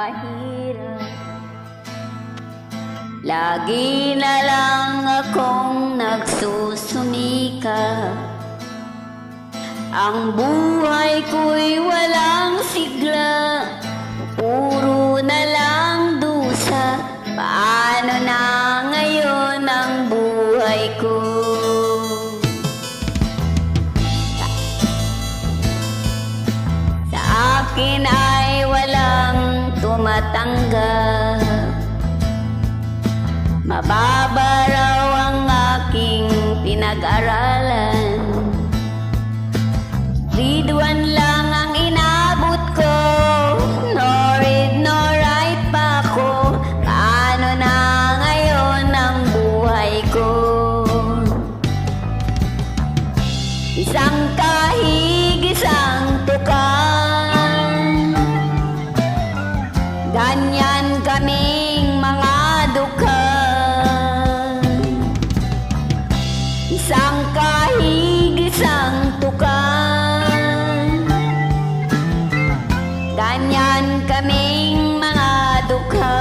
mahirap. Lagi na lang akong nagsusumikap. Ang buhay ko'y walang sigla, puro na lang dusa. Paano na ngayon ang buhay ko? Sa akin ay walang tumatanggap. Mababa raw ang aking pinag-aralan. Grade 1 lang ang inabot ko, no read, no write pa ako. Paano na ngayon ang buhay ko? Isang kahig, isang tukan, ganyan kaming mga dukha. Isang kahig, isang tukan, ganyan kaming mga dukha.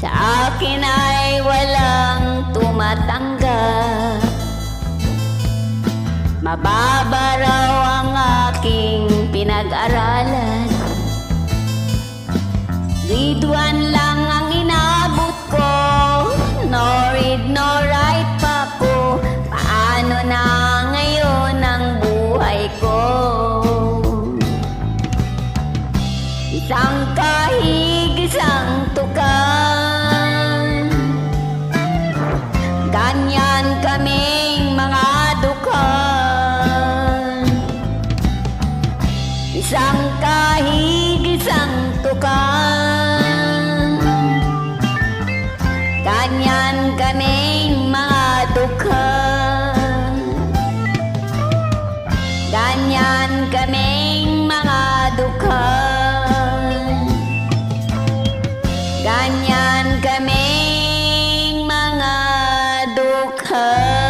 Sa akin ay walang tumatanggap. Mababa raw ang aking pinag-aralan. Grade 1 lang ang inabot ko, no read, no write pa ko. Paano na ngayon ang buhay ko? Isang kahig, isang tukan, ganyan kaming mga dukhan. Isang kahig, isang tukan, ganyan kaming mga dukhan. Ganyan kaming mga dukhan. Ganyan kaming mga dukha.